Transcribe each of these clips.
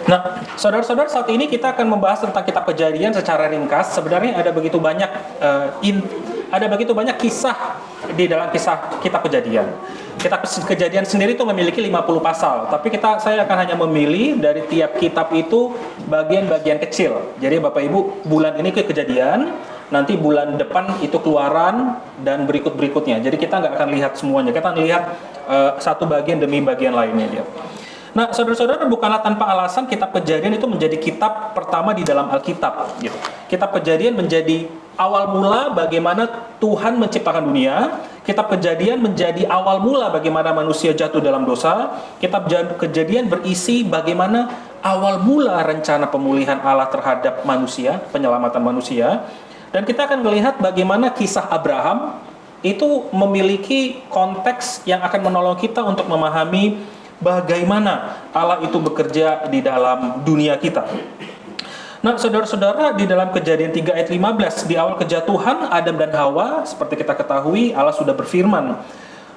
Nah, saudara-saudara, saat ini kita akan membahas tentang kitab Kejadian secara ringkas. Sebenarnya ada begitu banyak kisah di dalam kisah kitab Kejadian. Kitab Kejadian sendiri itu memiliki 50 pasal, tapi saya akan hanya memilih dari tiap kitab itu bagian-bagian kecil. Jadi Bapak Ibu, bulan ini ke Kejadian, nanti bulan depan itu Keluaran, dan berikut-berikutnya. Jadi kita nggak akan lihat semuanya, kita akan lihat satu bagian demi bagian lainnya dia. Nah, saudara-saudara, bukanlah tanpa alasan kitab Kejadian itu menjadi kitab pertama di dalam Alkitab. Gitu. Kitab Kejadian menjadi awal mula bagaimana Tuhan menciptakan dunia. Kitab Kejadian menjadi awal mula bagaimana manusia jatuh dalam dosa. Kitab Kejadian berisi bagaimana awal mula rencana pemulihan Allah terhadap manusia, penyelamatan manusia. Dan kita akan melihat bagaimana kisah Abraham itu memiliki konteks yang akan menolong kita untuk memahami bagaimana Allah itu bekerja di dalam dunia kita. Nah, saudara-saudara, di dalam Kejadian 3 ayat 15, di awal kejatuhan Adam dan Hawa, seperti kita ketahui, Allah sudah berfirman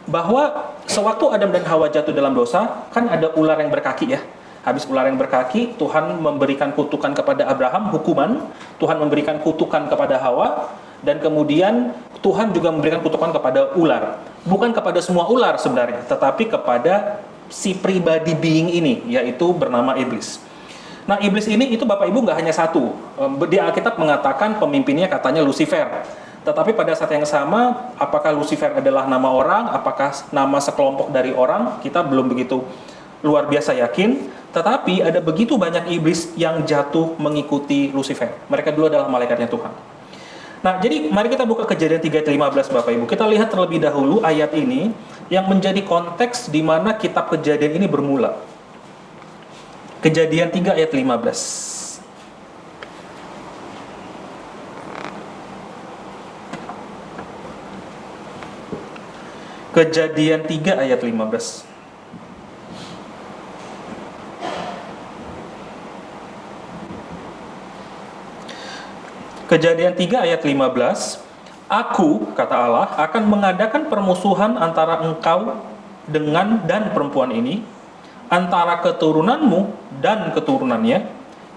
bahwa sewaktu Adam dan Hawa jatuh dalam dosa, kan ada ular yang berkaki ya. Habis ular yang berkaki, Tuhan memberikan kutukan kepada Abraham, hukuman. Tuhan memberikan kutukan kepada Hawa, dan kemudian Tuhan juga memberikan kutukan kepada ular. Bukan kepada semua ular sebenarnya, tetapi kepada si pribadi being ini, yaitu bernama iblis. Nah, iblis ini itu Bapak Ibu nggak hanya satu. Di Alkitab mengatakan pemimpinnya katanya Lucifer. Tetapi pada saat yang sama, apakah Lucifer adalah nama orang, apakah nama sekelompok dari orang, kita belum begitu luar biasa yakin. Tetapi ada begitu banyak iblis yang jatuh mengikuti Lucifer. Mereka dulu adalah malaikatnya Tuhan. Nah, jadi mari kita buka Kejadian 3 ayat 15 Bapak Ibu. Kita lihat terlebih dahulu ayat ini yang menjadi konteks di mana kitab Kejadian ini bermula. Kejadian 3 ayat 15. Kejadian 3 ayat 15. Kejadian 3 ayat 15, Aku, kata Allah, akan mengadakan permusuhan antara engkau dengan dan perempuan ini, antara keturunanmu dan keturunannya.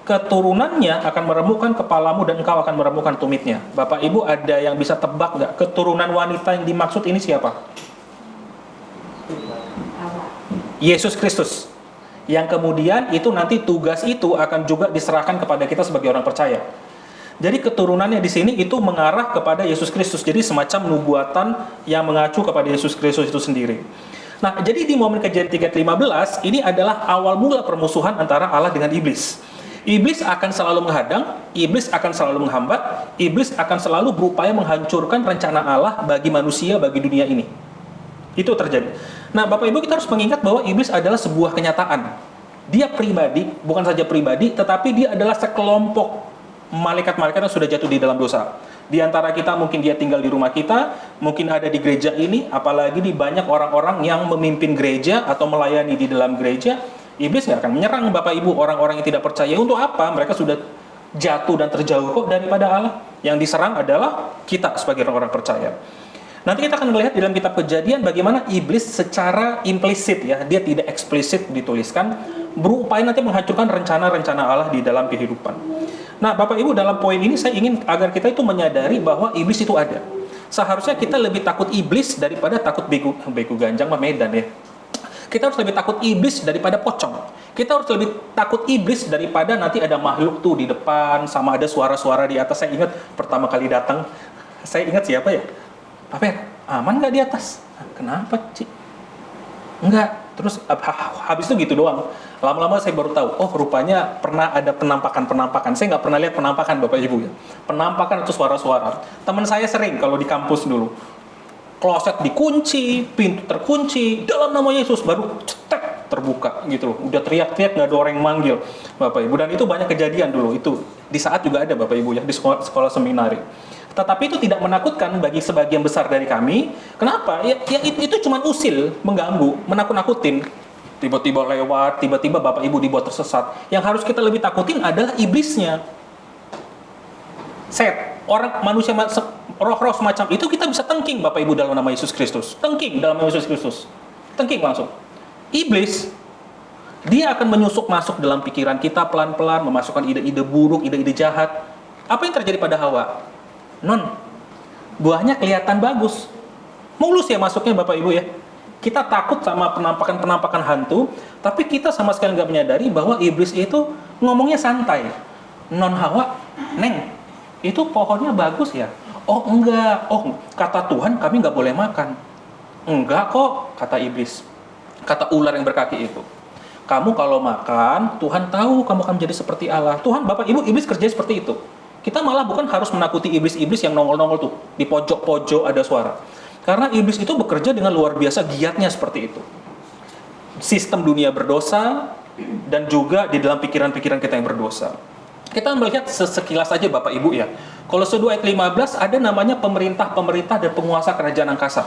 Keturunannya akan meremukkan kepalamu dan engkau akan meremukkan tumitnya. Bapak Ibu, ada yang bisa tebak nggak keturunan wanita yang dimaksud ini siapa? Yesus Kristus. Yang kemudian itu nanti tugas itu akan juga diserahkan kepada kita sebagai orang percaya. Jadi keturunannya di sini itu mengarah kepada Yesus Kristus. Jadi semacam nubuatan yang mengacu kepada Yesus Kristus itu sendiri. Nah, jadi di momen Kejadian 3:15 ini adalah awal mula permusuhan antara Allah dengan iblis. Iblis akan selalu menghadang, iblis akan selalu menghambat, iblis akan selalu berupaya menghancurkan rencana Allah bagi manusia, bagi dunia ini. Itu terjadi. Nah, Bapak Ibu, kita harus mengingat bahwa iblis adalah sebuah kenyataan. Dia pribadi, bukan saja pribadi, tetapi dia adalah sekelompok malaikat-malaikat yang sudah jatuh di dalam dosa. Di antara kita mungkin dia tinggal di rumah kita, mungkin ada di gereja ini, apalagi di banyak orang-orang yang memimpin gereja atau melayani di dalam gereja. Iblis nggak akan menyerang Bapak Ibu orang-orang yang tidak percaya. Untuk apa? Mereka sudah jatuh dan terjauh kok daripada Allah. Yang diserang adalah kita sebagai orang-orang percaya. Nanti kita akan melihat dalam kitab Kejadian bagaimana iblis secara implisit, ya, dia tidak eksplisit dituliskan, berupaya nanti menghancurkan rencana-rencana Allah di dalam kehidupan. Nah, Bapak Ibu, dalam poin ini saya ingin agar kita itu menyadari bahwa iblis itu ada. Seharusnya kita lebih takut iblis daripada takut bego ganjang mah Medan ya. Kita harus lebih takut iblis daripada pocong. Kita harus lebih takut iblis daripada nanti ada makhluk tuh di depan sama ada suara-suara di atas. Saya ingat pertama kali datang, saya ingat siapa ya? Apa ya? Aman nggak di atas? Kenapa, Ci? Enggak. Terus habis itu gitu doang. Lama-lama saya baru tahu, oh rupanya pernah ada penampakan. Saya nggak pernah lihat penampakan Bapak Ibu ya. Penampakan itu suara-suara. Teman saya sering kalau di kampus dulu. Kloset dikunci, pintu terkunci, dalam nama Yesus baru cetek terbuka gitu loh. Udah teriak-teriak nggak ada orang yang manggil Bapak Ibu. Dan itu banyak kejadian dulu. Itu di saat juga ada Bapak Ibu ya di sekolah seminari. Tetapi itu tidak menakutkan bagi sebagian besar dari kami. Kenapa? Ya itu cuma usil, mengganggu, menakut-nakutin. Tiba-tiba lewat, tiba-tiba Bapak Ibu dibuat tersesat. Yang harus kita lebih takutin adalah iblisnya. Orang manusia, roh-roh semacam itu kita bisa tengking Bapak Ibu dalam nama Yesus Kristus. Tengking dalam nama Yesus Kristus. Tengking langsung. Iblis Dia akan menyusup masuk dalam pikiran kita pelan-pelan, memasukkan ide-ide buruk, ide-ide jahat. Apa yang terjadi pada Hawa? Buahnya kelihatan bagus. Mulus ya masuknya Bapak Ibu ya. Kita takut sama penampakan-penampakan hantu, tapi kita sama sekali nggak menyadari bahwa iblis itu ngomongnya santai. Hawa, Neng, itu pohonnya bagus ya? Oh enggak, kata Tuhan kami nggak boleh makan. Enggak kok, kata iblis. Kata ular yang berkaki itu. Kamu kalau makan, Tuhan tahu kamu akan menjadi seperti Allah. Tuhan, Bapak, Ibu, iblis kerja seperti itu. Kita malah bukan harus menakuti iblis-iblis yang nongol-nongol tuh. Di pojok-pojok ada suara. Karena iblis itu bekerja dengan luar biasa giatnya seperti itu. Sistem dunia berdosa, dan juga di dalam pikiran-pikiran kita yang berdosa. Kita melihat sekilas aja Bapak Ibu ya. Kolose 2 ayat 15 ada namanya pemerintah-pemerintah dan penguasa kerajaan angkasa.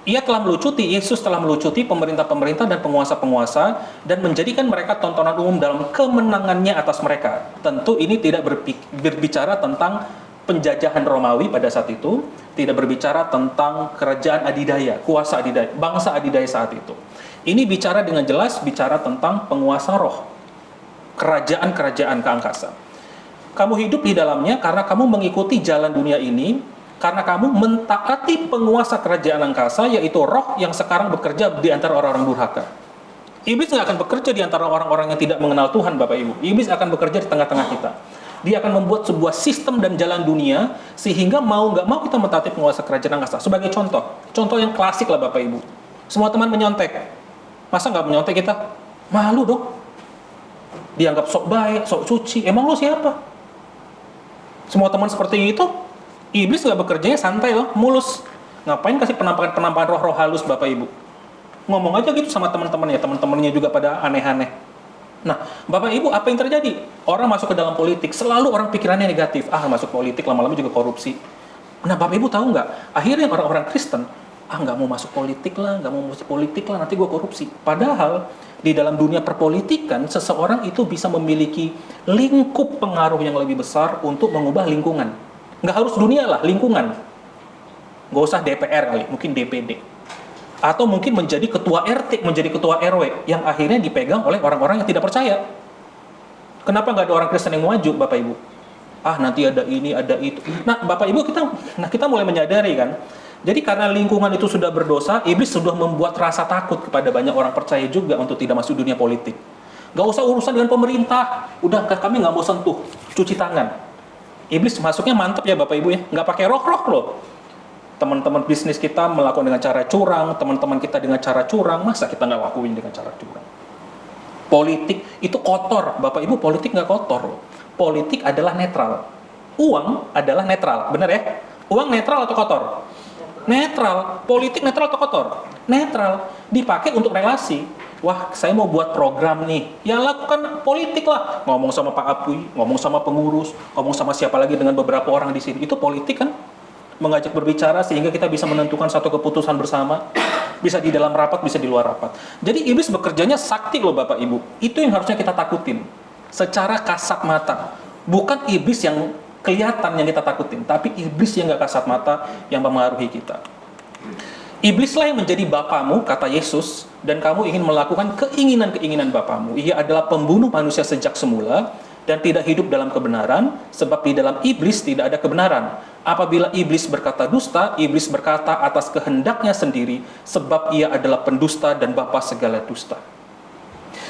Yesus telah melucuti pemerintah-pemerintah dan penguasa-penguasa dan menjadikan mereka tontonan umum dalam kemenangannya atas mereka. Tentu ini tidak berbicara tentang penjajahan Romawi pada saat itu, tidak berbicara tentang kerajaan adidaya, kuasa adidaya, bangsa adidaya saat itu. Ini bicara dengan jelas, bicara tentang penguasa roh, kerajaan-kerajaan ke angkasa. Kamu hidup di dalamnya karena kamu mengikuti jalan dunia ini, karena kamu mentaati penguasa kerajaan angkasa, yaitu roh yang sekarang bekerja di antara orang-orang durhaka. Iblis nggak akan bekerja di antara orang-orang yang tidak mengenal Tuhan, Bapak Ibu. Iblis akan bekerja di tengah-tengah kita. Dia akan membuat sebuah sistem dan jalan dunia, sehingga mau nggak mau kita mentaati penguasa kerajaan angkasa. Sebagai contoh yang klasik lah Bapak Ibu. Semua teman menyontek. Masa nggak menyontek kita? Malu dong. Dianggap sok baik, sok suci. Emang lo siapa? Semua teman seperti itu, iblis nggak bekerjanya santai loh, mulus. Ngapain kasih penampakan roh-roh halus Bapak Ibu? Ngomong aja gitu sama teman-temannya, teman-temannya juga pada aneh-aneh. Nah, Bapak Ibu, apa yang terjadi? Orang masuk ke dalam politik, selalu orang pikirannya negatif. Masuk politik, lama-lama juga korupsi. Nah, Bapak Ibu tahu nggak? Akhirnya orang-orang Kristen, nggak mau masuk politik lah, nanti gue korupsi. Padahal, di dalam dunia perpolitikan, seseorang itu bisa memiliki lingkup pengaruh yang lebih besar untuk mengubah lingkungan. Nggak harus dunia lah, lingkungan. Nggak usah DPR kali, mungkin DPD. Atau mungkin menjadi ketua RT, menjadi ketua RW, yang akhirnya dipegang oleh orang-orang yang tidak percaya. Kenapa nggak ada orang Kristen yang maju, Bapak Ibu? Nanti ada ini, ada itu. Nah, Bapak Ibu, kita mulai menyadari kan, jadi karena lingkungan itu sudah berdosa, iblis sudah membuat rasa takut kepada banyak orang percaya juga untuk tidak masuk dunia politik. Nggak usah urusan dengan pemerintah, udah kami nggak mau sentuh, cuci tangan. Iblis masuknya mantap ya Bapak Ibu ya, nggak pakai roh-roh loh. Teman-teman bisnis kita melakukan dengan cara curang, teman-teman kita dengan cara curang, masa kita nggak lakuin dengan cara curang? Politik itu kotor, Bapak Ibu, politik nggak kotor loh. Politik adalah netral. Uang adalah netral, benar ya? Uang netral atau kotor? Netral. Politik netral atau kotor? Netral. Dipakai untuk relasi. Wah, saya mau buat program nih. Ya lakukan politik lah. Ngomong sama Pak Apui, ngomong sama pengurus, ngomong sama siapa lagi dengan beberapa orang di sini. Itu politik kan? Mengajak berbicara sehingga kita bisa menentukan satu keputusan bersama. Bisa di dalam rapat, bisa di luar rapat. Jadi iblis bekerjanya sakti loh Bapak Ibu. Itu yang harusnya kita takutin. Secara kasat mata. Bukan iblis yang kelihatan yang kita takutin, tapi iblis yang gak kasat mata yang mempengaruhi kita. Iblislah yang menjadi bapamu, kata Yesus, dan kamu ingin melakukan keinginan-keinginan bapamu. Ia adalah pembunuh manusia sejak semula dan tidak hidup dalam kebenaran, sebab di dalam iblis tidak ada kebenaran. Apabila iblis berkata dusta, iblis berkata atas kehendaknya sendiri, sebab ia adalah pendusta dan bapa segala dusta.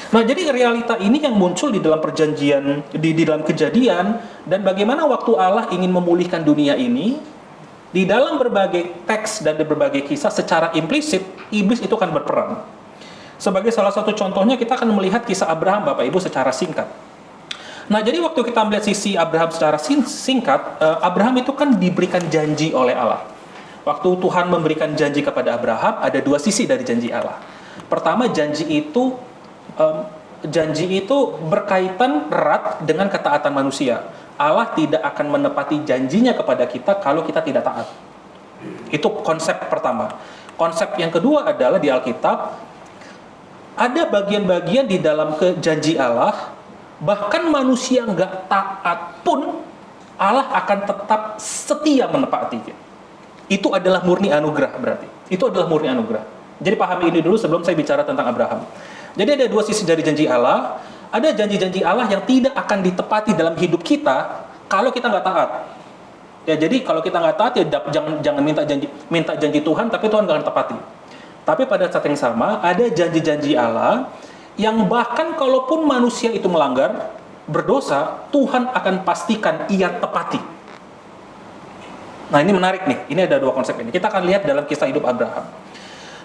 Nah, jadi realita ini yang muncul di dalam perjanjian, di dalam kejadian, dan bagaimana waktu Allah ingin memulihkan dunia ini, di dalam berbagai teks dan berbagai kisah secara implisit, iblis itu akan berperan. Sebagai salah satu contohnya, kita akan melihat kisah Abraham, Bapak Ibu, secara singkat. Nah, jadi waktu kita melihat sisi Abraham secara singkat, Abraham itu kan diberikan janji oleh Allah. Waktu Tuhan memberikan janji kepada Abraham, ada dua sisi dari janji Allah. Pertama, janji itu berkaitan erat dengan ketaatan manusia. Allah tidak akan menepati janjinya kepada kita kalau kita tidak taat. Itu konsep pertama. Konsep yang kedua adalah di Alkitab, ada bagian-bagian di dalam janji Allah, bahkan manusia nggak taat pun, Allah akan tetap setia menepatinya. Itu adalah murni anugerah berarti. Itu adalah murni anugerah. Jadi pahami ini dulu sebelum saya bicara tentang Abraham. Jadi ada dua sisi dari janji Allah. Ada janji-janji Allah yang tidak akan ditepati dalam hidup kita kalau kita nggak taat. Ya, jadi kalau kita nggak taat, ya jangan minta janji Tuhan, tapi Tuhan nggak akan tepati. Tapi pada saat yang sama, ada janji-janji Allah yang bahkan kalaupun manusia itu melanggar, berdosa, Tuhan akan pastikan ia tepati. Nah, ini menarik nih. Ini ada dua konsep ini. Kita akan lihat dalam kisah hidup Abraham.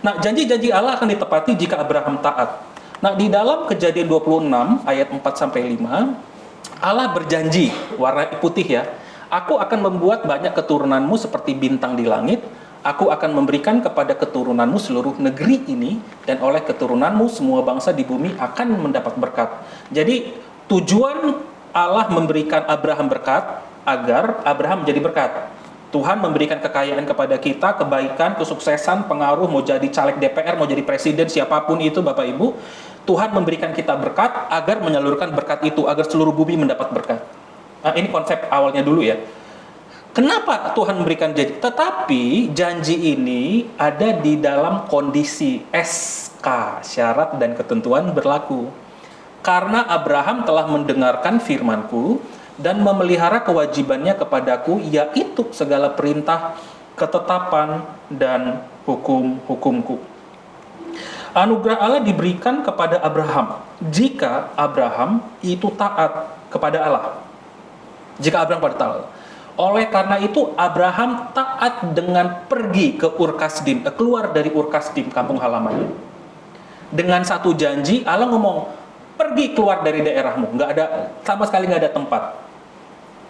Nah, janji-janji Allah akan ditepati jika Abraham taat. Nah, di dalam Kejadian 26 ayat 4-5, Allah berjanji, warna putih ya, aku akan membuat banyak keturunanmu seperti bintang di langit, aku akan memberikan kepada keturunanmu seluruh negeri ini, dan oleh keturunanmu semua bangsa di bumi akan mendapat berkat. Jadi, tujuan Allah memberikan Abraham berkat, agar Abraham menjadi berkat. Tuhan memberikan kekayaan kepada kita, kebaikan, kesuksesan, pengaruh, mau jadi caleg DPR, mau jadi presiden, siapapun itu Bapak Ibu, Tuhan memberikan kita berkat agar menyalurkan berkat itu, agar seluruh bumi mendapat berkat. Nah, ini konsep awalnya dulu ya. Kenapa Tuhan memberikan janji? Tetapi janji ini ada di dalam kondisi SK, syarat dan ketentuan berlaku. Karena Abraham telah mendengarkan firman-Ku dan memelihara kewajibannya kepadaku, yaitu segala perintah, ketetapan, dan hukum-hukumku. Anugerah Allah diberikan kepada Abraham jika Abraham itu taat kepada Allah. Jika Abraham pada taat. Oleh karena itu Abraham taat dengan pergi ke Ur Kasdim, keluar dari Ur Kasdim, kampung halamannya. Dengan satu janji, Allah ngomong, pergi keluar dari daerahmu, nggak ada, sama sekali nggak ada tempat.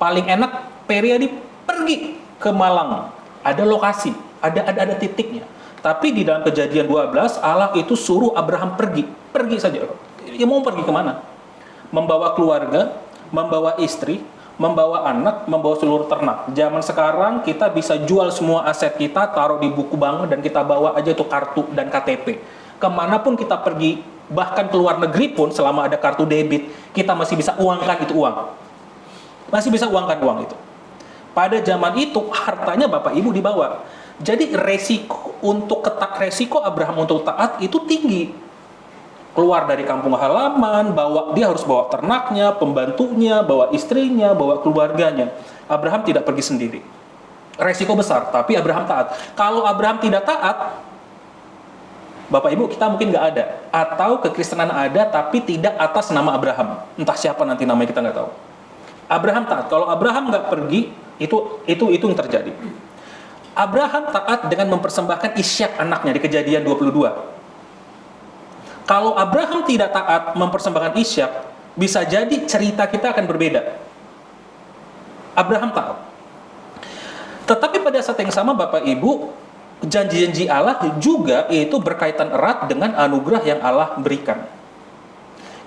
Paling enak Periadi pergi ke Malang, ada lokasi, ada titiknya. Tapi di dalam Kejadian 12 Allah itu suruh Abraham pergi saja. Ya mau pergi kemana? Membawa keluarga, membawa istri, membawa anak, membawa seluruh ternak. Zaman sekarang kita bisa jual semua aset kita, taruh di buku bank, dan kita bawa aja tuh kartu dan KTP. Kemanapun kita pergi, bahkan ke luar negeri pun selama ada kartu debit, kita masih bisa uangkan itu uang. Masih bisa uangkan uang itu. Pada zaman itu hartanya Bapak Ibu dibawa. Jadi resiko Abraham untuk taat itu tinggi. Keluar dari kampung halaman, dia harus bawa ternaknya, pembantunya, bawa istrinya, bawa keluarganya. Abraham tidak pergi sendiri. Resiko besar, tapi Abraham taat. Kalau Abraham tidak taat, Bapak Ibu, kita mungkin nggak ada. Atau kekristenan ada, tapi tidak atas nama Abraham. Entah siapa nanti namanya, kita nggak tahu. Abraham taat. Kalau Abraham nggak pergi, itu yang terjadi. Abraham taat dengan mempersembahkan Ishak anaknya di Kejadian 22. Kalau Abraham tidak taat mempersembahkan Ishak, bisa jadi cerita kita akan berbeda. Abraham taat. Tetapi pada saat yang sama Bapak Ibu, janji-janji Allah juga itu berkaitan erat dengan anugerah yang Allah berikan.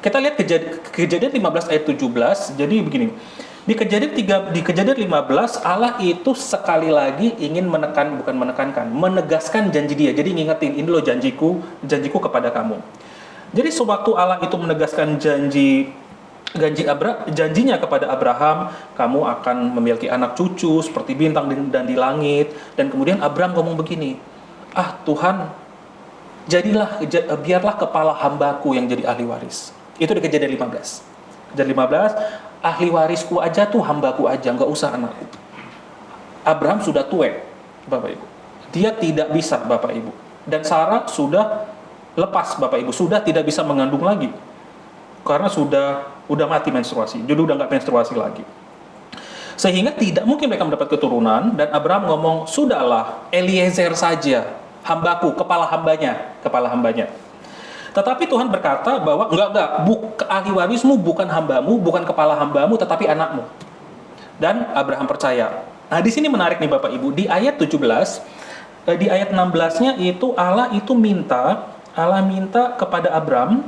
Kita lihat Kejadian 15 ayat 17. Jadi begini. Di Kejadian 15 Allah itu sekali lagi ingin menegaskan janji Dia. Jadi ngingetin, ini loh janjiku kepada kamu. Jadi sewaktu Allah itu menegaskan janjinya kepada Abraham, kamu akan memiliki anak cucu seperti bintang dan di langit. Dan kemudian Abraham ngomong begini, Tuhan, biarlah kepala hambaku yang jadi ahli waris. Itu di Kejadian 15. Kejadian 15, ahli warisku aja tuh hambaku aja, nggak usah anakku. Abraham sudah tua, Bapak Ibu. Dia tidak bisa, Bapak Ibu. Dan Sarah sudah lepas, Bapak Ibu, sudah tidak bisa mengandung lagi. Karena udah mati menstruasi, jadi udah nggak menstruasi lagi. Sehingga tidak mungkin mereka mendapat keturunan, dan Abraham ngomong, sudahlah, Eliezer saja, hambaku, kepala hambanya. Tetapi Tuhan berkata bahwa ahli warismu bukan hambamu, bukan kepala hambamu, tetapi anakmu. Dan Abraham percaya. Nah, di sini menarik nih Bapak Ibu, di ayat 17, di ayat 16-nya itu Allah minta kepada Abraham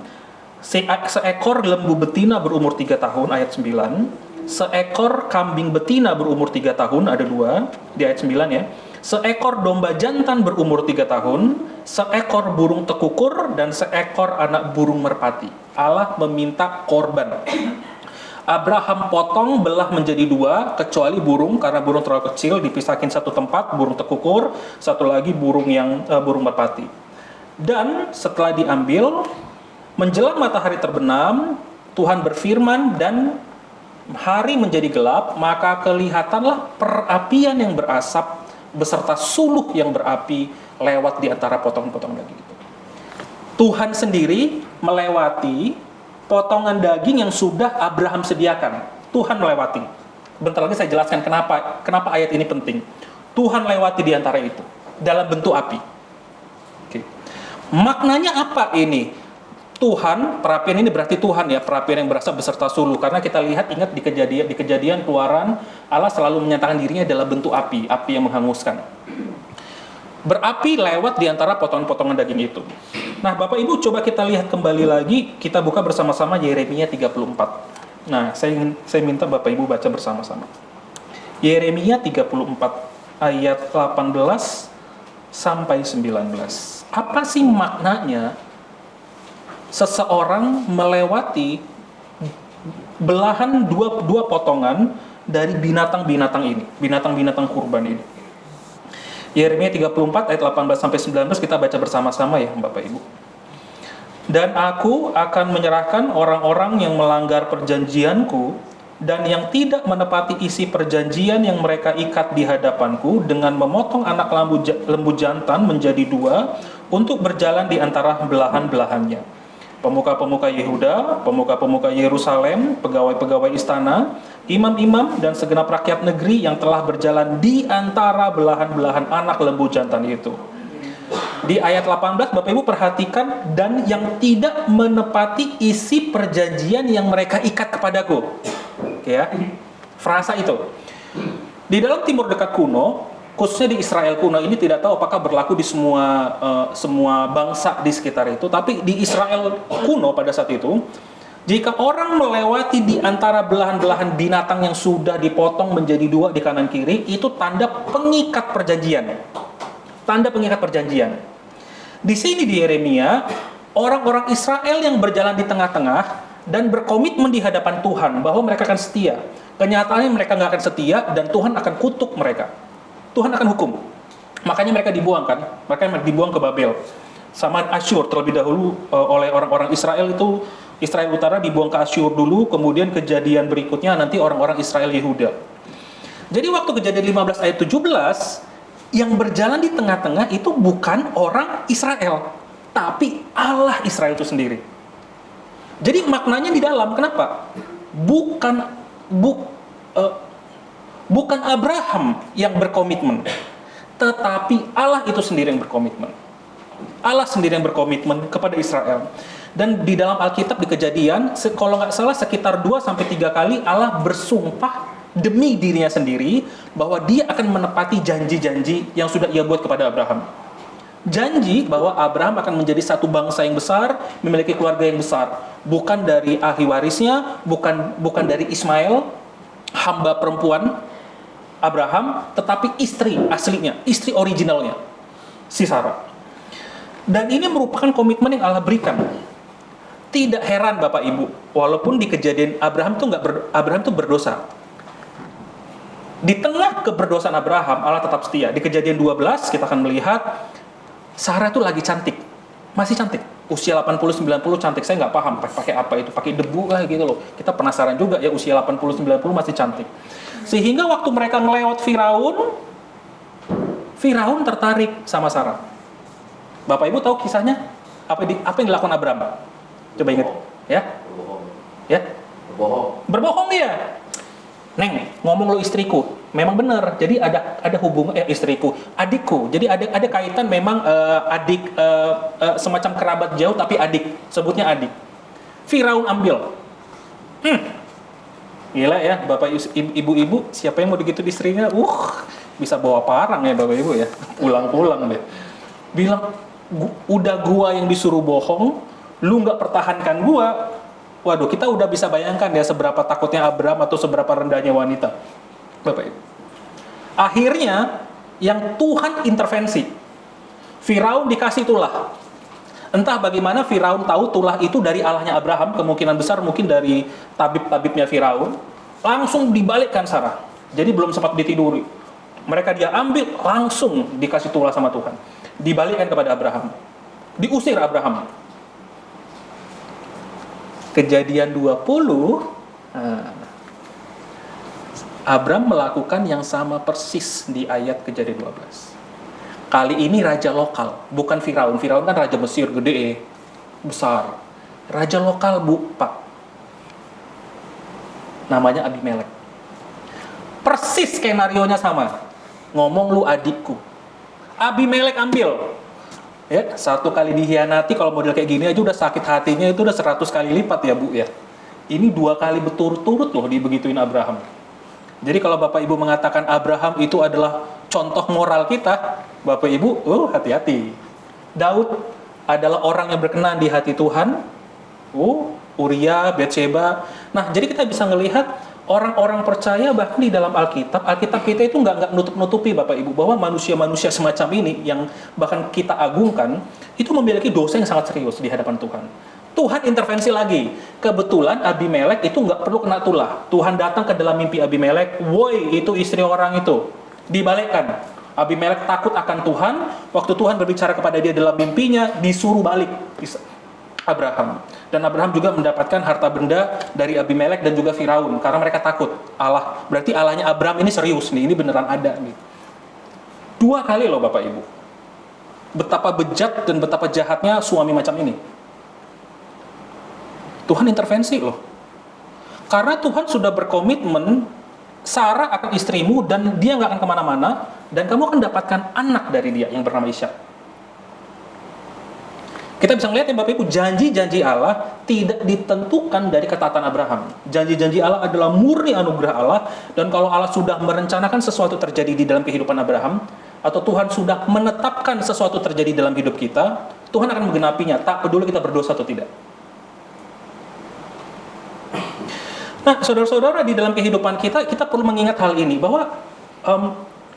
seekor lembu betina berumur 3 tahun, ayat 9, seekor kambing betina berumur 3 tahun, ada 2, di ayat 9 ya, seekor domba jantan berumur 3 tahun, seekor burung tekukur, dan seekor anak burung merpati. Allah meminta korban. Abraham potong, belah menjadi 2, kecuali burung, karena burung terlalu kecil, dipisahin satu tempat, burung tekukur, satu lagi burung merpati. Dan setelah diambil, Menjelang matahari terbenam, Tuhan berfirman dan hari menjadi gelap, maka kelihatanlah perapian yang berasap beserta suluh yang berapi lewat di antara potong-potong daging itu. Tuhan sendiri melewati potongan daging yang sudah Abraham sediakan. Tuhan melewati. Bentar lagi saya jelaskan kenapa ayat ini penting. Tuhan lewati di antara itu dalam bentuk api. Oke. Maknanya apa ini? Tuhan, perapian ini berarti Tuhan ya, perapian yang berasap beserta suluh. Karena kita lihat, ingat di kejadian Keluaran, Allah selalu menyatakan dirinya dalam bentuk api yang menghanguskan. Berapi lewat di antara potongan-potongan daging itu. Nah, Bapak Ibu coba kita lihat kembali lagi, kita buka bersama-sama Yeremia 34. Nah, saya minta Bapak Ibu baca bersama-sama. Yeremia 34 ayat 18 sampai 19. Apa sih maknanya seseorang melewati belahan dua potongan dari binatang-binatang ini, binatang-binatang kurban ini? Yeremia 34 ayat 18 sampai 19 kita baca bersama-sama ya Bapak Ibu. Dan aku akan menyerahkan orang-orang yang melanggar perjanjianku dan yang tidak menepati isi perjanjian yang mereka ikat di hadapanku dengan memotong anak lembu jantan menjadi dua untuk berjalan di antara belahan-belahannya. Pemuka-pemuka Yehuda, pemuka-pemuka Yerusalem, pegawai-pegawai istana, imam-imam, dan segenap rakyat negeri yang telah berjalan di antara belahan-belahan anak lembu jantan itu. Di ayat 18, Bapak Ibu perhatikan, dan yang tidak menepati isi perjanjian yang mereka ikat kepadaku. Oke ya, frasa itu. Di dalam Timur Dekat kuno, khususnya di Israel kuno ini tidak tahu apakah berlaku di semua bangsa di sekitar itu, tapi di Israel kuno pada saat itu, jika orang melewati di antara belahan-belahan binatang yang sudah dipotong menjadi dua di kanan kiri, itu tanda pengikat perjanjian. Tanda pengikat perjanjian. Di sini di Yeremia, orang-orang Israel yang berjalan di tengah-tengah dan berkomitmen di hadapan Tuhan bahwa mereka akan setia. Kenyataannya mereka nggak akan setia dan Tuhan akan kutuk mereka. Tuhan akan hukum. Makanya mereka dibuang kan? Mereka dibuang ke Babel. Sama Asyur terlebih dahulu oleh orang-orang Israel itu, Israel Utara dibuang ke Asyur dulu, kemudian kejadian berikutnya nanti orang-orang Israel Yehuda. Jadi waktu kejadian 15 ayat 17, yang berjalan di tengah-tengah itu bukan orang Israel, tapi Allah Israel itu sendiri. Jadi maknanya di dalam, kenapa? Bukan Abraham yang berkomitmen, tetapi Allah itu sendiri yang berkomitmen. Allah sendiri yang berkomitmen kepada Israel. Dan di dalam Alkitab di Kejadian, kalau nggak salah sekitar 2-3 kali Allah bersumpah demi dirinya sendiri bahwa dia akan menepati janji-janji yang sudah ia buat kepada Abraham. Janji bahwa Abraham akan menjadi satu bangsa yang besar, memiliki keluarga yang besar. Bukan dari ahli warisnya, bukan dari Ismail, hamba perempuan Abraham, tetapi istri aslinya, istri originalnya, si Sarah. Dan ini merupakan komitmen yang Allah berikan. Tidak heran Bapak Ibu, walaupun di kejadian Abraham tuh berdosa. Di tengah keberdosaan Abraham, Allah tetap setia. Di kejadian 12 kita akan melihat Sarah tuh lagi cantik, masih cantik. Usia 80-90 cantik, saya nggak paham pakai apa itu, pakai debu lah gitu loh. Kita penasaran juga ya, usia 80-90 masih cantik. Sehingga waktu mereka melewat Firaun tertarik sama Sarah. Bapak Ibu tahu kisahnya? Apa yang dilakukan Abraham? Coba ingat, ya? Ya? Berbohong dia. Neng, ngomong lo istriku. Memang benar. Jadi ada hubungan istriku, adikku. Jadi ada kaitan memang adik semacam kerabat jauh tapi adik. Sebutnya adik. Firaun ambil. Gila ya, Bapak Ibu, siapa yang mau digitu di istrinya? Bisa bawa parang ya Bapak Ibu ya. Pulang-pulang deh. Bilang, udah gua yang disuruh bohong, lu nggak pertahankan gua. Waduh, kita udah bisa bayangkan ya seberapa takutnya Abraham atau seberapa rendahnya wanita. Bapak Ibu. Akhirnya, yang Tuhan intervensi. Firaun dikasih tulah. Entah bagaimana Firaun tahu tulah itu dari Allahnya Abraham, kemungkinan besar mungkin dari tabib-tabibnya Firaun. Langsung dibalikkan Sarah. Jadi belum sempat ditiduri. Mereka dia ambil, langsung dikasih tulah sama Tuhan. Dibalikkan kepada Abraham. Diusir Abraham. Kejadian 20, Abram melakukan yang sama persis di ayat Kejadian 12. Kali ini raja lokal, bukan Firaun. Firaun kan raja Mesir, gede, besar. Raja lokal, Pak. Namanya Abimelek. Persis skenarionya sama. Ngomong lu adikku. Abimelek ambil. Ya, satu kali dihianati, kalau model kayak gini aja udah sakit hatinya itu udah 100 kali lipat ya, Bu ya. Ini 2 kali berturut-turut loh dibegituin Abraham. Jadi kalau Bapak Ibu mengatakan Abraham itu adalah contoh moral kita, Bapak Ibu, hati-hati. Daud adalah orang yang berkenan di hati Tuhan. Uria, Betsheba. Nah, jadi kita bisa melihat orang-orang percaya bahkan di dalam Alkitab kita itu nggak nutup-nutupi Bapak Ibu bahwa manusia-manusia semacam ini yang bahkan kita agungkan itu memiliki dosa yang sangat serius di hadapan Tuhan. Tuhan intervensi lagi. Kebetulan Abimelek itu nggak perlu kena tulah. Tuhan datang ke dalam mimpi Abimelek, woi itu istri orang itu. Dibalikkan. Abimelek takut akan Tuhan. Waktu Tuhan berbicara kepada dia dalam mimpinya, disuruh balik Abraham. Dan Abraham juga mendapatkan harta benda dari Abimelek dan juga Firaun. Karena mereka takut Allah. Berarti Allahnya Abraham ini serius nih, ini beneran ada nih. 2 kali loh Bapak Ibu. Betapa bejat dan betapa jahatnya suami macam ini. Tuhan intervensi loh. Karena Tuhan sudah berkomitmen, Sarah akan istrimu dan dia nggak akan kemana-mana, dan kamu akan dapatkan anak dari dia yang bernama Ishak. Kita bisa melihat ya Bapak Ibu, janji-janji Allah tidak ditentukan dari ketaatan Abraham. Janji-janji Allah adalah murni anugerah Allah, dan kalau Allah sudah merencanakan sesuatu terjadi di dalam kehidupan Abraham, atau Tuhan sudah menetapkan sesuatu terjadi dalam hidup kita, Tuhan akan menggenapinya, tak peduli kita berdosa atau tidak. Nah, saudara-saudara, di dalam kehidupan kita perlu mengingat hal ini, bahwa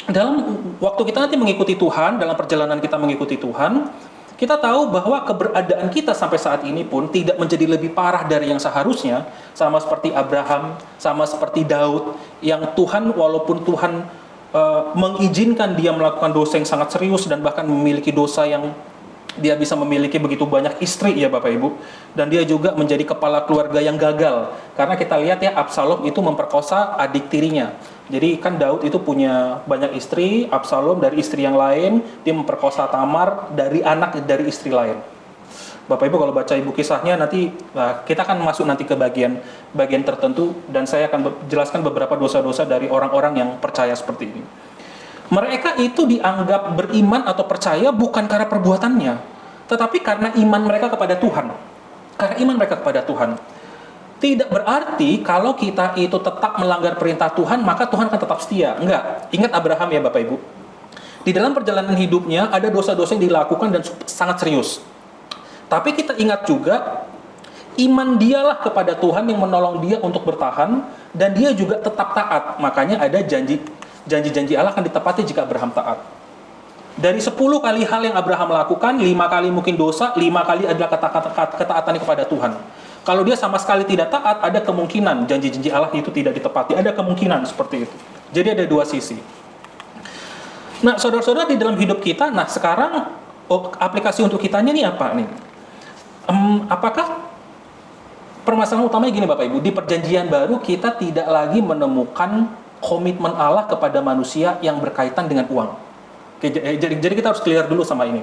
dalam waktu kita nanti mengikuti Tuhan, dalam perjalanan kita mengikuti Tuhan, kita tahu bahwa keberadaan kita sampai saat ini pun tidak menjadi lebih parah dari yang seharusnya, sama seperti Abraham, sama seperti Daud, yang Tuhan, walaupun Tuhan mengizinkan dia melakukan dosa yang sangat serius, dan bahkan memiliki dosa yang dia bisa memiliki begitu banyak istri ya Bapak Ibu, dan dia juga menjadi kepala keluarga yang gagal, karena kita lihat ya Absalom itu memperkosa adik tirinya. Jadi kan Daud itu punya banyak istri, Absalom dari istri yang lain, dia memperkosa Tamar dari anak dari istri lain. Bapak Ibu kalau baca ibu kisahnya nanti kita akan masuk nanti ke bagian tertentu, dan saya akan jelaskan beberapa dosa-dosa dari orang-orang yang percaya seperti ini. Mereka itu dianggap beriman atau percaya bukan karena perbuatannya, tetapi karena iman mereka kepada Tuhan. Karena iman mereka kepada Tuhan. Tidak berarti kalau kita itu tetap melanggar perintah Tuhan, maka Tuhan akan tetap setia. Enggak. Ingat Abraham ya Bapak Ibu. Di dalam perjalanan hidupnya ada dosa-dosa yang dilakukan dan sangat serius. Tapi kita ingat juga, iman dialah kepada Tuhan yang menolong dia untuk bertahan, dan dia juga tetap taat. Makanya ada janji-janji Allah akan ditepati jika Abraham taat. Dari 10 kali hal yang Abraham lakukan, 5 kali mungkin dosa, 5 kali adalah ketaatannya kepada Tuhan. Kalau dia sama sekali tidak taat, ada kemungkinan janji-janji Allah itu tidak ditepati. Ada kemungkinan seperti itu. Jadi ada 2 sisi. Nah, saudara-saudara, di dalam hidup kita, nah sekarang aplikasi untuk kitanya ini apa nih? Apakah permasalahan utamanya gini Bapak Ibu, di perjanjian baru kita tidak lagi menemukan komitmen Allah kepada manusia yang berkaitan dengan uang. Oke, jadi kita harus clear dulu sama ini.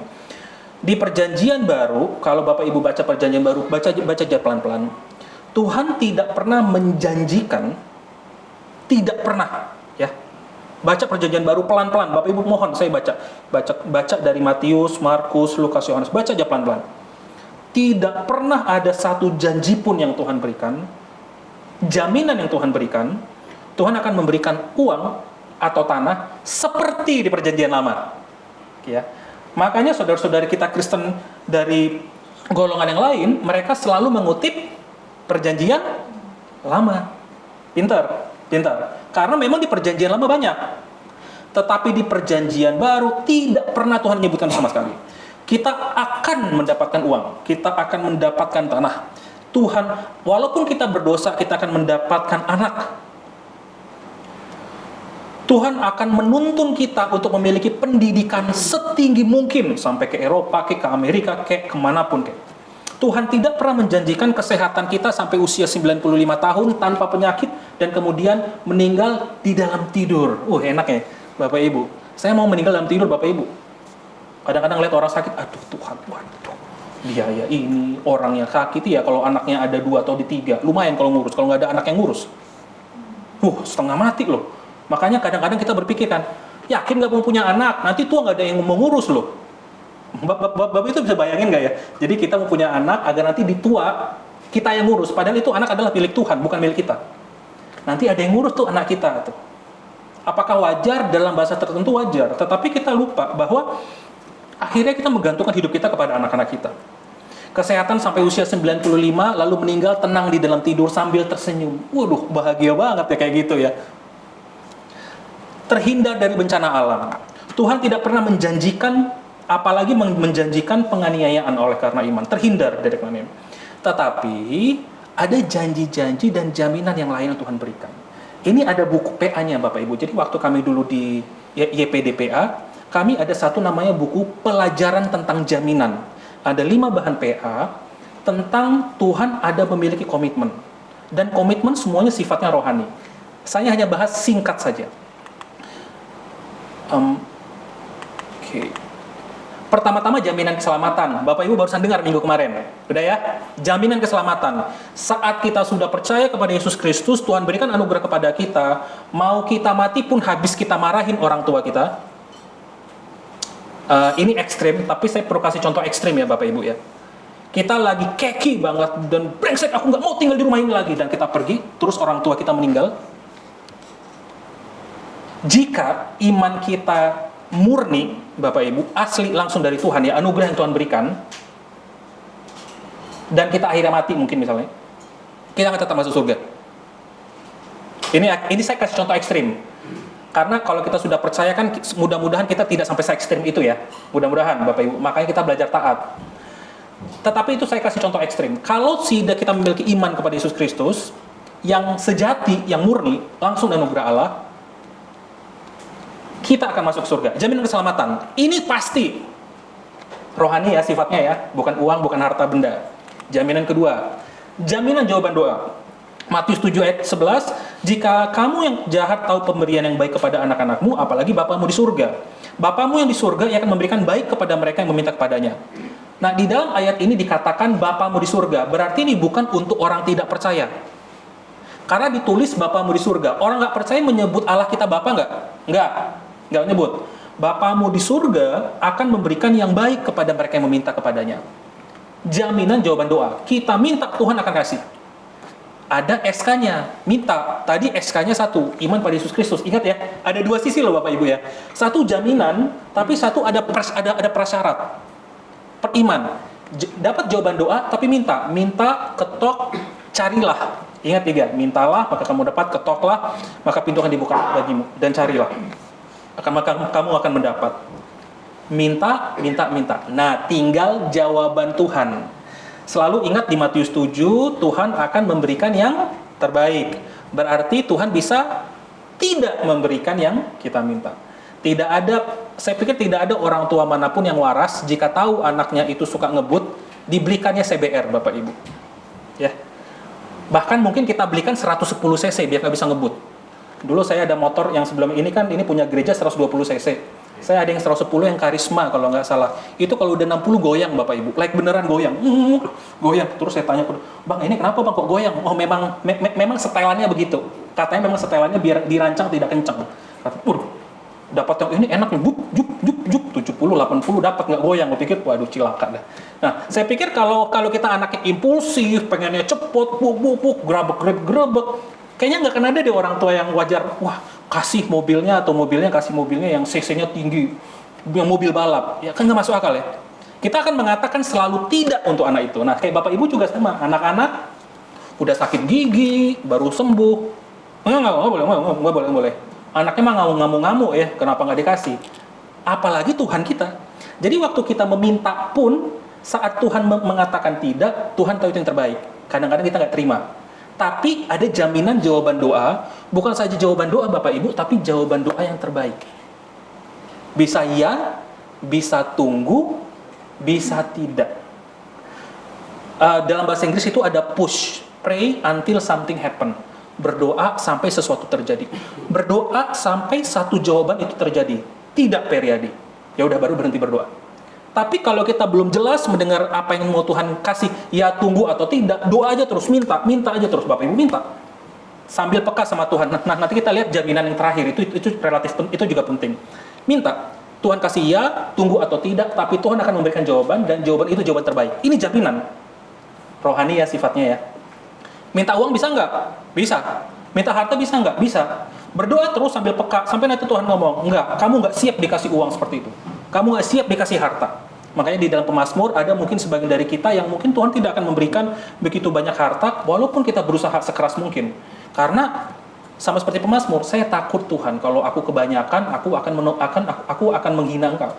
Di perjanjian baru, kalau Bapak Ibu baca perjanjian baru, baca aja pelan-pelan. Tuhan tidak pernah menjanjikan, tidak pernah, ya. Baca perjanjian baru pelan-pelan. Bapak Ibu mohon saya baca dari Matius, Markus, Lukas, Yohanes. Baca aja pelan-pelan. Tidak pernah ada satu janji pun yang Tuhan berikan, jaminan yang Tuhan berikan, Tuhan akan memberikan uang atau tanah seperti di perjanjian lama. Ya. Makanya saudara-saudari kita Kristen dari golongan yang lain, mereka selalu mengutip perjanjian lama. Pintar. Karena memang di perjanjian lama banyak. Tetapi di perjanjian baru tidak pernah Tuhan menyebutkan sama sekali. Kita akan mendapatkan uang, kita akan mendapatkan tanah. Tuhan, walaupun kita berdosa, kita akan mendapatkan anak. Tuhan akan menuntun kita untuk memiliki pendidikan setinggi mungkin sampai ke Eropa, ke Amerika, ke kemanapun. Tuhan tidak pernah menjanjikan kesehatan kita sampai usia 95 tahun tanpa penyakit dan kemudian meninggal di dalam tidur. Enak ya Bapak Ibu. Saya mau meninggal dalam tidur Bapak Ibu. Kadang-kadang lihat orang sakit, aduh Tuhan, waduh, biaya ini, orang yang sakit ya kalau anaknya ada 2 atau 3, lumayan kalau ngurus, kalau nggak ada anak yang ngurus. Setengah mati loh. Makanya kadang-kadang kita berpikir kan, yakin nggak mau punya anak, nanti tua nggak ada yang mau ngurus loh. Bapak itu bisa bayangin nggak ya? Jadi kita mau punya anak agar nanti di tua, kita yang ngurus, padahal itu anak adalah milik Tuhan, bukan milik kita. Nanti ada yang ngurus tuh anak kita tuh. Apakah wajar? Dalam bahasa tertentu wajar, tetapi kita lupa bahwa akhirnya kita menggantungkan hidup kita kepada anak-anak kita. Kesehatan sampai usia 95, lalu meninggal tenang di dalam tidur sambil tersenyum. Waduh, bahagia banget ya kayak gitu ya. Terhindar dari bencana alam. Tuhan tidak pernah menjanjikan, apalagi menjanjikan penganiayaan oleh karena iman. Terhindar dari penganiayaan. Tetapi, ada janji-janji dan jaminan yang lain yang Tuhan berikan. Ini ada buku PA-nya Bapak Ibu. Jadi waktu kami dulu di YPDPA, kami ada satu namanya buku pelajaran tentang jaminan. Ada 5 bahan PA tentang Tuhan ada memiliki komitmen. Dan komitmen semuanya sifatnya rohani. Saya hanya bahas singkat saja. Pertama-tama jaminan keselamatan. Bapak Ibu barusan dengar minggu kemarin. Udah ya? Jaminan keselamatan. Saat kita sudah percaya kepada Yesus Kristus, Tuhan berikan anugerah kepada kita. Mau kita mati pun habis kita marahin orang tua kita. Ini ekstrim, tapi saya perlu kasih contoh ekstrim ya Bapak Ibu ya. Kita lagi keki banget dan brengsek, aku nggak mau tinggal di rumah ini lagi, dan kita pergi, terus orang tua kita meninggal. Jika iman kita murni, Bapak Ibu, asli langsung dari Tuhan ya, anugerah yang Tuhan berikan, dan kita akhirnya mati mungkin misalnya, kita akan tetap masuk surga. Ini saya kasih contoh ekstrim. Karena kalau kita sudah percaya kan mudah-mudahan kita tidak sampai se ekstrim itu ya. Mudah-mudahan Bapak Ibu. Makanya kita belajar taat. Tetapi itu saya kasih contoh ekstrim. Kalau kita memiliki iman kepada Yesus Kristus yang sejati, yang murni, langsung dari anugerah Allah, kita akan masuk surga. Jaminan keselamatan. Ini pasti rohani ya sifatnya ya, bukan uang, bukan harta benda. Jaminan kedua, jaminan jawaban doa. Matius 7 ayat 11, jika kamu yang jahat tahu pemberian yang baik kepada anak-anakmu, apalagi Bapamu di surga. Bapamu yang di surga yang akan memberikan baik kepada mereka yang meminta kepadanya. Nah, di dalam ayat ini dikatakan Bapamu di surga, berarti ini bukan untuk orang tidak percaya. Karena ditulis Bapamu di surga. Orang nggak percaya menyebut Allah kita Bapa nggak? Nggak menyebut. Bapamu di surga akan memberikan yang baik kepada mereka yang meminta kepadanya. Jaminan jawaban doa. Kita minta, Tuhan akan kasih. Ada SK-nya, minta. Tadi SK-nya 1, iman pada Yesus Kristus. Ingat ya, ada 2 sisi loh Bapak Ibu ya. 1 jaminan, tapi 1 ada prasyarat. Periman. Dapat jawaban doa, tapi minta. Minta, ketok, carilah. Ingat 3, mintalah, maka kamu dapat, ketoklah, maka pintu akan dibuka bagimu. Dan carilah. Maka kamu akan mendapat. Minta. Nah, tinggal jawaban Tuhan. Selalu ingat di Matius 7, Tuhan akan memberikan yang terbaik. Berarti Tuhan bisa tidak memberikan yang kita minta. Saya pikir tidak ada orang tua manapun yang waras jika tahu anaknya itu suka ngebut, dibelikannya CBR Bapak Ibu. Ya. Bahkan mungkin kita belikan 110 cc biar nggak bisa ngebut. Dulu saya ada motor yang sebelum ini kan, ini punya gereja 120 cc. Saya ada yang 110 yang karisma kalau nggak salah. Itu kalau udah 60 goyang Bapak Ibu. Like beneran goyang. Goyang. Terus saya tanya, "Bang, ini kenapa Bang kok goyang?" Oh, memang setelannya begitu. Katanya memang setelannya biar dirancang tidak kencang. Kata, dapat yang ini enak nih. Juk 70 80 dapat nggak goyang. Gue pikir, waduh cilaka dah. Nah, saya pikir kalau kita anaknya impulsif, pengennya cepet, buk, grebek, kayaknya nggak akan ada deh orang tua yang wajar. Wah, kasih mobilnya yang cc-nya tinggi, yang mobil balap, ya kan nggak masuk akal ya. Kita akan mengatakan selalu tidak untuk anak itu. Nah, kayak Bapak Ibu juga sama, anak-anak udah sakit gigi, baru sembuh, nggak boleh. Anaknya mah ngamuk-ngamuk ya, kenapa nggak dikasih? Apalagi Tuhan kita. Jadi waktu kita meminta pun, saat Tuhan mengatakan tidak, Tuhan tahu itu yang terbaik. Kadang-kadang kita nggak terima. Tapi ada jaminan jawaban doa, bukan saja jawaban doa Bapak Ibu, tapi jawaban doa yang terbaik. Bisa ya, bisa tunggu, bisa tidak. Dalam bahasa Inggris itu ada push, pray until something happen. Berdoa sampai sesuatu terjadi. Berdoa sampai satu jawaban itu terjadi. Tidak periode. Ya udah baru berhenti berdoa. Tapi kalau kita belum jelas mendengar apa yang mau Tuhan kasih, ya tunggu atau tidak, doa aja terus, minta aja terus, Bapak Ibu minta. Sambil peka sama Tuhan. Nah, nanti kita lihat jaminan yang terakhir, itu relatif, itu juga penting. Minta. Tuhan kasih ya, tunggu atau tidak, tapi Tuhan akan memberikan jawaban, dan jawaban itu jawaban terbaik. Ini jaminan. Rohani ya sifatnya ya. Minta uang bisa nggak? Bisa. Minta harta bisa nggak? Bisa. Berdoa terus sambil peka, sampai nanti Tuhan ngomong, enggak, kamu nggak siap dikasih uang seperti itu. Kamu nggak siap dikasih harta. Makanya di dalam Pemazmur ada mungkin sebagian dari kita yang mungkin Tuhan tidak akan memberikan begitu banyak harta, walaupun kita berusaha sekeras mungkin. Karena sama seperti Pemazmur, saya takut Tuhan kalau aku kebanyakan, aku akan menghina Engkau.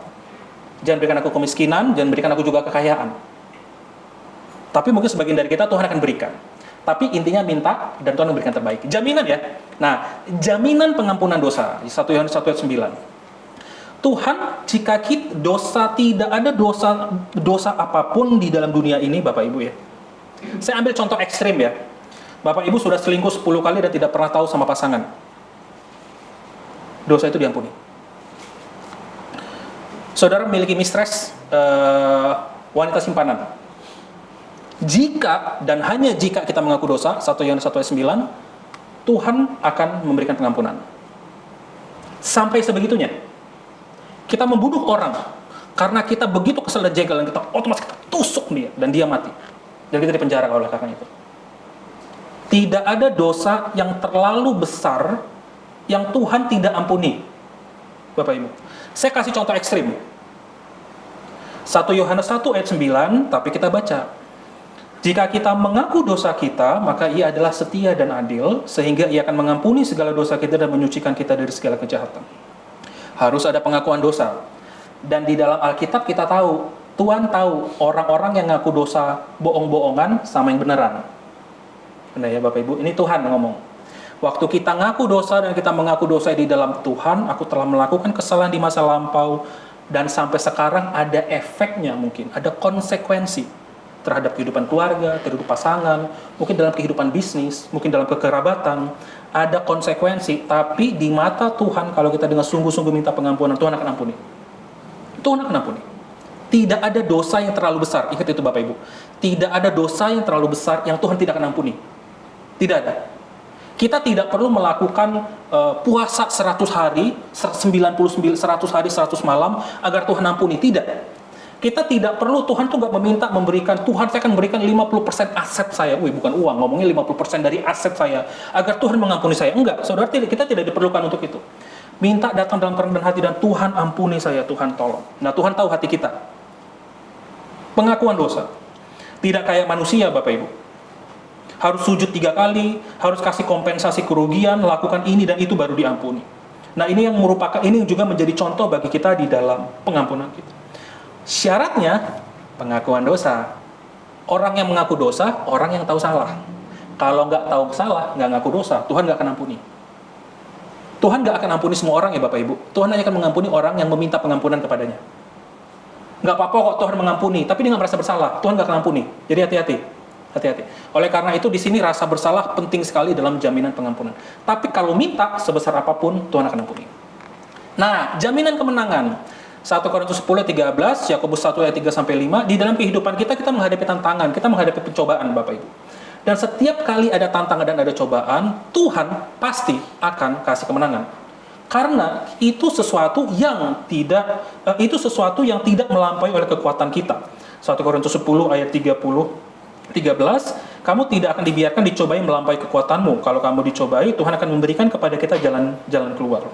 Jangan berikan aku kemiskinan, jangan berikan aku juga kekayaan. Tapi mungkin sebagian dari kita Tuhan akan berikan. Tapi intinya minta dan Tuhan memberikan terbaik. Jaminan ya. Nah, jaminan pengampunan dosa. 1 Yohanes 1 ayat 9. Tuhan, jika kita tidak ada dosa apapun di dalam dunia ini, Bapak Ibu ya. Saya ambil contoh ekstrim ya. Bapak Ibu sudah selingkuh 10 kali dan tidak pernah tahu sama pasangan. Dosa itu diampuni. Saudara memiliki mistress, wanita simpanan. Jika dan hanya jika kita mengaku dosa, 1 Yohanes 1 ayat 9, Tuhan akan memberikan pengampunan. Sampai sebegitunya. Kita membunuh orang karena kita begitu kesal dan jengkel, dan kita otomatis kita tusuk dia dan dia mati. Dan kita dipenjara oleh kakaknya itu. Tidak ada dosa yang terlalu besar yang Tuhan tidak ampuni. Bapak Ibu. Saya kasih contoh ekstrim. 1 Yohanes 1 ayat 9, tapi kita baca. Jika kita mengaku dosa kita, maka Ia adalah setia dan adil, sehingga Ia akan mengampuni segala dosa kita dan menyucikan kita dari segala kejahatan. Harus ada pengakuan dosa. Dan di dalam Alkitab kita tahu, Tuhan tahu orang-orang yang ngaku dosa bohong-bohongan sama yang beneran. Benar ya Bapak Ibu? Ini Tuhan ngomong. Waktu kita ngaku dosa dan kita mengaku dosa di dalam Tuhan, aku telah melakukan kesalahan di masa lampau, dan sampai sekarang ada efeknya mungkin, ada konsekuensi terhadap kehidupan keluarga, kehidupan pasangan, mungkin dalam kehidupan bisnis, mungkin dalam kekerabatan, ada konsekuensi, tapi di mata Tuhan, kalau kita dengan sungguh-sungguh minta pengampunan, Tuhan akan ampuni. Tuhan akan ampuni. Tidak ada dosa yang terlalu besar, ingat itu Bapak Ibu. Tidak ada dosa yang terlalu besar yang Tuhan tidak akan ampuni. Tidak ada. Kita tidak perlu melakukan puasa 100 hari, 100 hari, 100 malam, agar Tuhan ampuni. Tidak. Kita tidak perlu, Tuhan tuh gak memberikan, Tuhan saya akan memberikan 50% aset saya. Bukan uang, ngomongnya 50% dari aset saya, agar Tuhan mengampuni saya. Enggak, saudara, kita tidak diperlukan untuk itu. Minta datang dalam kerendahan hati dan Tuhan ampuni saya, Tuhan tolong. Nah, Tuhan tahu hati kita. Pengakuan dosa. Tidak kayak manusia, Bapak Ibu. Harus sujud 3 kali, harus kasih kompensasi kerugian, lakukan ini dan itu baru diampuni. Nah, ini juga menjadi contoh bagi kita di dalam pengampunan kita. Syaratnya pengakuan dosa. Orang yang mengaku dosa, orang yang tahu salah. Kalau nggak tahu salah, nggak ngaku dosa, Tuhan nggak akan ampuni. Tuhan nggak akan ampuni semua orang ya Bapak Ibu. Tuhan hanya akan mengampuni orang yang meminta pengampunan kepadanya. Nggak apa-apa kok Tuhan mengampuni, tapi dia nggak merasa bersalah, Tuhan nggak akan ampuni. Jadi hati-hati. Oleh karena itu di sini rasa bersalah penting sekali dalam jaminan pengampunan. Tapi kalau minta sebesar apapun, Tuhan akan ampuni. Nah, jaminan kemenangan. 1 Korintus 10 ayat 13, Yakobus 1 ayat 3-5, di dalam kehidupan kita menghadapi tantangan, kita menghadapi pencobaan Bapak Ibu. Dan setiap kali ada tantangan dan ada cobaan, Tuhan pasti akan kasih kemenangan. Karena itu sesuatu yang tidak melampaui oleh kekuatan kita. 1 Korintus 10 ayat 13, kamu tidak akan dibiarkan dicobai melampaui kekuatanmu. Kalau kamu dicobai, Tuhan akan memberikan kepada kita jalan keluar.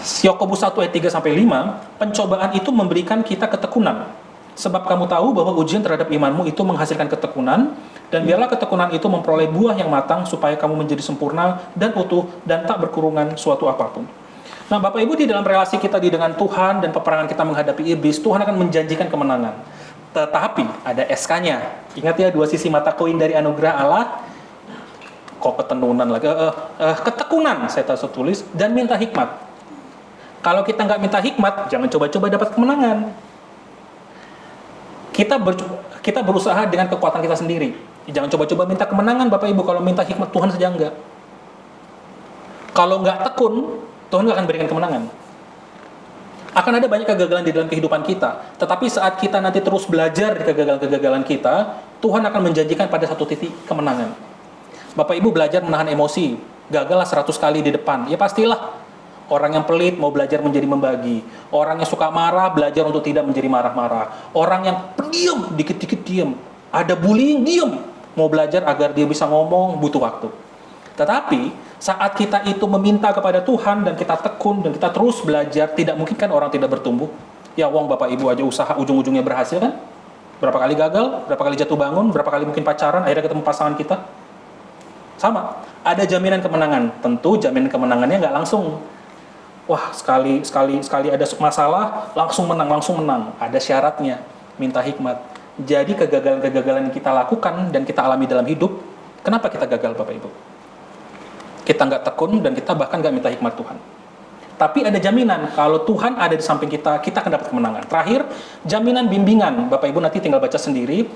Yakobus 1 ayat 3-5, pencobaan itu memberikan kita ketekunan. Sebab kamu tahu bahwa ujian terhadap imanmu itu menghasilkan ketekunan, dan biarlah ketekunan itu memperoleh buah yang matang supaya kamu menjadi sempurna dan utuh dan tak berkurungan suatu apapun. Nah, Bapak Ibu, di dalam relasi kita dengan Tuhan dan peperangan kita menghadapi iblis, Tuhan akan menjanjikan kemenangan. Tetapi ada SK-nya. Ingat ya, 2 sisi mata koin dari anugerah Allah. Ketenunan lagi, ketekunan saya tulis, dan minta hikmat. Kalau kita nggak minta hikmat, jangan coba-coba dapat kemenangan. Kita berusaha dengan kekuatan kita sendiri. Jangan coba-coba minta kemenangan Bapak Ibu, kalau minta hikmat Tuhan saja enggak. Kalau enggak tekun, Tuhan enggak akan berikan kemenangan. Akan ada banyak kegagalan di dalam kehidupan kita, tetapi saat kita nanti terus belajar di kegagalan-kegagalan kita, Tuhan akan menjanjikan pada satu titik kemenangan. Bapak Ibu belajar menahan emosi, gagallah 100 kali di depan, ya pastilah. Orang yang pelit mau belajar menjadi membagi. Orang yang suka marah belajar untuk tidak menjadi marah-marah. Orang yang pendiam, dikit-dikit diam. Ada bullying, diam. Mau belajar agar dia bisa ngomong, butuh waktu. Tetapi saat kita itu meminta kepada Tuhan dan kita tekun dan kita terus belajar, tidak mungkin kan orang tidak bertumbuh. Ya wong Bapak Ibu aja usaha ujung-ujungnya berhasil kan? Berapa kali gagal, berapa kali jatuh bangun, berapa kali mungkin pacaran, akhirnya ketemu pasangan kita. Sama, ada jaminan kemenangan. Tentu jaminan kemenangannya nggak langsung. Wah, sekali ada masalah, langsung menang. Ada syaratnya, minta hikmat. Jadi kegagalan-kegagalan yang kita lakukan dan kita alami dalam hidup, kenapa kita gagal Bapak Ibu? Kita nggak tekun dan kita bahkan nggak minta hikmat Tuhan. Tapi ada jaminan, kalau Tuhan ada di samping kita, kita akan dapat kemenangan. Terakhir, jaminan bimbingan. Bapak Ibu nanti tinggal baca sendiri.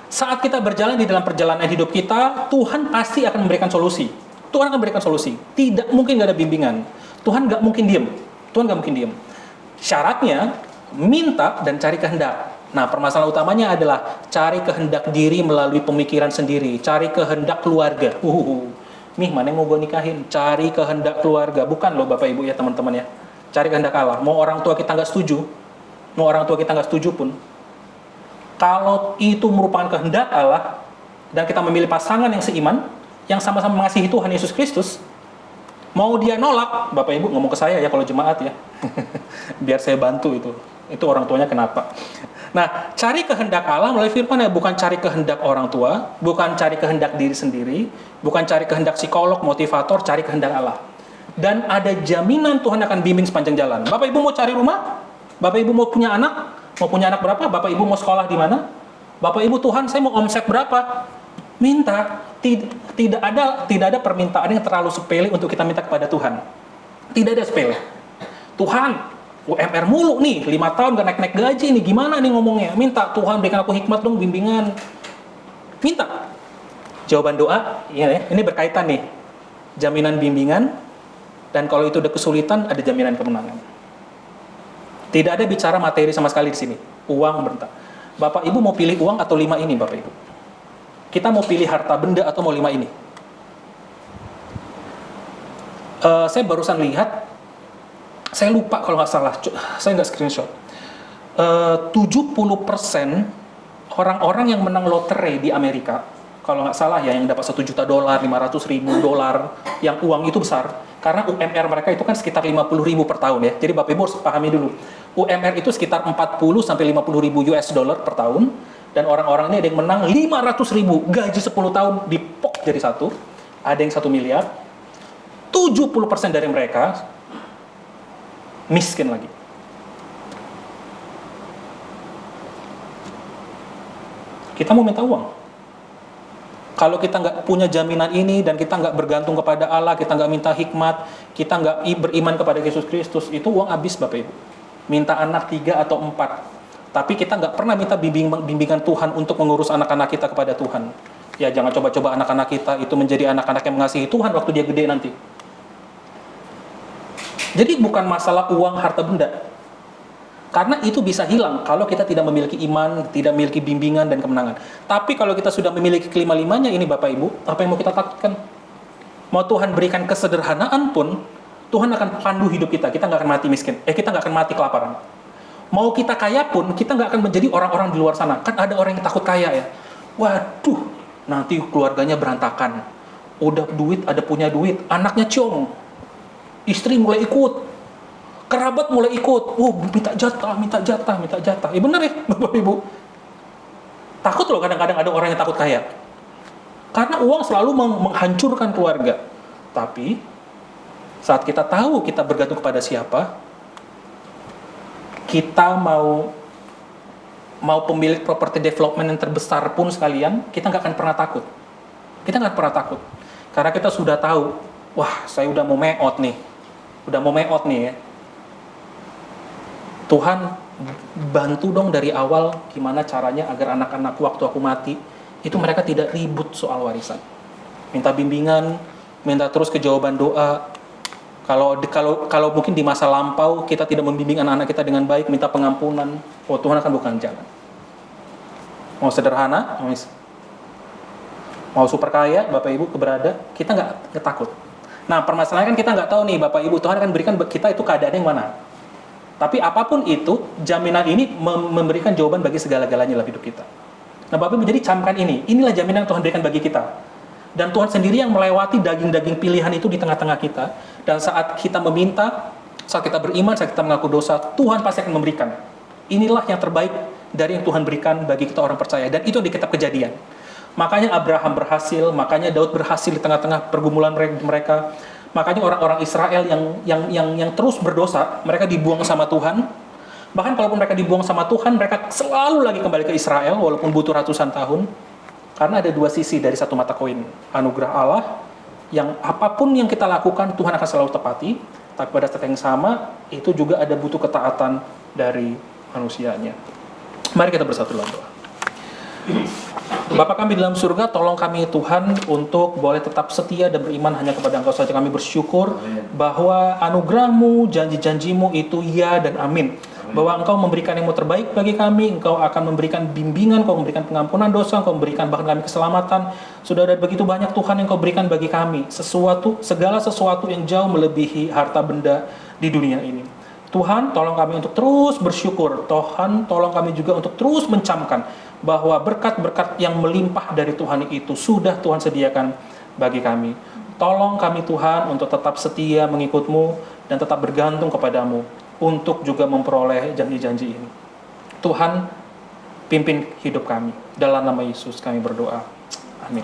Saat kita berjalan di dalam perjalanan hidup kita, Tuhan pasti akan memberikan solusi. Tuhan akan memberikan solusi. Tidak mungkin nggak ada bimbingan. Tuhan nggak mungkin diem. Syaratnya, minta dan cari kehendak. Nah, permasalahan utamanya adalah cari kehendak diri melalui pemikiran sendiri. Cari kehendak keluarga. Nih, mana yang mau gue nikahin? Cari kehendak keluarga. Bukan loh Bapak Ibu ya teman-teman ya. Cari kehendak Allah. Mau orang tua kita nggak setuju pun, kalau itu merupakan kehendak Allah, dan kita memilih pasangan yang seiman, yang sama-sama mengasihi Tuhan Yesus Kristus, mau dia nolak, Bapak Ibu ngomong ke saya ya kalau jemaat ya. Biar saya bantu itu. Itu orang tuanya kenapa. Nah, cari kehendak Allah melalui firman ya, bukan cari kehendak orang tua, bukan cari kehendak diri sendiri, bukan cari kehendak psikolog, motivator, cari kehendak Allah. Dan ada jaminan Tuhan akan bimbing sepanjang jalan. Bapak Ibu mau cari rumah? Bapak Ibu mau punya anak? Mau punya anak berapa? Bapak Ibu mau sekolah di mana? Bapak Ibu, Tuhan saya mau omset berapa? Minta. Tidak ada permintaan yang terlalu sepele untuk kita minta kepada Tuhan. Tidak ada sepele. Tuhan, UMR mulu nih, 5 tahun gak naik-naik gaji nih, gimana nih ngomongnya? Minta, Tuhan berikan aku hikmat dong, bimbingan. Minta. Jawaban doa, ya, ini berkaitan nih. Jaminan bimbingan, dan kalau itu udah kesulitan, ada jaminan kemenangan. Tidak ada bicara materi sama sekali di sini. Uang berentah. Bapak Ibu mau pilih uang atau 5 ini Bapak Ibu? Kita mau pilih harta benda atau mau 5 ini? Saya barusan lihat, saya lupa kalau nggak salah, saya nggak screenshot. 70% orang-orang yang menang lotre di Amerika, kalau nggak salah ya, yang dapat $1 juta, $500.000, yang uang itu besar, karena UMR mereka itu kan sekitar 50.000 per tahun ya. Jadi Bapak Ibu harus pahami dulu, UMR itu sekitar 40 sampai 50.000 US dollar per tahun, dan orang-orang ini ada yang menang 500.000, gaji 10 tahun dipok jadi satu, ada yang 1 miliar, 70% dari mereka miskin lagi. Kita mau minta uang. Kalau kita nggak punya jaminan ini dan kita nggak bergantung kepada Allah, kita nggak minta hikmat, kita nggak beriman kepada Yesus Kristus, itu uang habis Bapak Ibu. Minta anak 3 atau 4, tapi kita nggak pernah minta bimbingan Tuhan untuk mengurus anak-anak kita kepada Tuhan. Ya jangan coba-coba anak-anak kita itu menjadi anak-anak yang mengasihi Tuhan waktu dia gede nanti. Jadi bukan masalah uang, harta benda. Karena itu bisa hilang kalau kita tidak memiliki iman, tidak memiliki bimbingan dan kemenangan. Tapi kalau kita sudah memiliki kelima-limanya ini Bapak Ibu, apa yang mau kita takutkan? Mau Tuhan berikan kesederhanaan pun, Tuhan akan pandu hidup kita. Kita nggak akan mati miskin. Kita nggak akan mati kelaparan. Mau kita kaya pun, kita nggak akan menjadi orang-orang di luar sana. Kan ada orang yang takut kaya ya. Waduh, nanti keluarganya berantakan. Udah duit, ada punya duit, anaknya ciong. Istri mulai ikut, kerabat mulai ikut, minta jatah. Ya benar ya Bapak Ibu. Takut loh kadang-kadang ada orang yang takut kaya. Karena uang selalu menghancurkan keluarga. Tapi saat kita tahu kita bergantung kepada siapa, kita mau pemilik property development yang terbesar pun sekalian, kita nggak akan pernah takut. Karena kita sudah tahu, wah saya udah mau meot nih ya. Tuhan bantu dong dari awal gimana caranya agar anak-anakku waktu aku mati itu mereka tidak ribut soal warisan. Minta bimbingan, minta terus kejawaban doa. Kalau mungkin di masa lampau kita tidak membimbing anak-anak kita dengan baik, minta pengampunan. Oh, Tuhan akan bukan jalan. Mau sederhana, mau super kaya, Bapak Ibu keberada, kita nggak takut. Nah, permasalahan kan kita nggak tahu nih, Bapak Ibu, Tuhan akan berikan kita itu keadaan yang mana. Tapi apapun itu, jaminan ini memberikan jawaban bagi segala-galanya dalam hidup kita. Nah, Bapak Ibu, jadi camkan ini. Inilah jaminan yang Tuhan berikan bagi kita. Dan Tuhan sendiri yang melewati daging-daging pilihan itu di tengah-tengah kita. Dan saat kita meminta, saat kita beriman, saat kita mengaku dosa, Tuhan pasti akan memberikan. Inilah yang terbaik dari yang Tuhan berikan bagi kita orang percaya. Dan itu di kitab Kejadian. Makanya Abraham berhasil, makanya Daud berhasil di tengah-tengah pergumulan mereka. Makanya orang-orang Israel yang terus berdosa, mereka dibuang sama Tuhan. Bahkan kalaupun mereka dibuang sama Tuhan, mereka selalu lagi kembali ke Israel, walaupun butuh ratusan tahun. Karena ada dua sisi dari satu mata koin. Anugerah Allah, yang apapun yang kita lakukan, Tuhan akan selalu tepati. Tapi pada saat yang sama, itu juga ada butuh ketaatan dari manusianya. Mari kita bersatu dalam doa. Bapa kami dalam surga, tolong kami Tuhan untuk boleh tetap setia dan beriman hanya kepada Engkau saja. Kami bersyukur bahwa anugerah-Mu, janji-janji-Mu itu ya dan amin. Bahwa Engkau memberikan yang terbaik bagi kami, Engkau akan memberikan bimbingan, Engkau memberikan pengampunan dosa, Engkau memberikan bahkan kami keselamatan. Sudah ada begitu banyak Tuhan yang Engkau berikan bagi kami, segala sesuatu yang jauh melebihi harta benda di dunia ini. Tuhan, tolong kami untuk terus bersyukur. Tuhan, tolong kami juga untuk terus mencamkan bahwa berkat-berkat yang melimpah dari Tuhan itu sudah Tuhan sediakan bagi kami. Tolong kami Tuhan untuk tetap setia mengikut-Mu dan tetap bergantung kepadamu untuk juga memperoleh janji-janji ini. Tuhan, pimpin hidup kami. Dalam nama Yesus kami berdoa. Amin.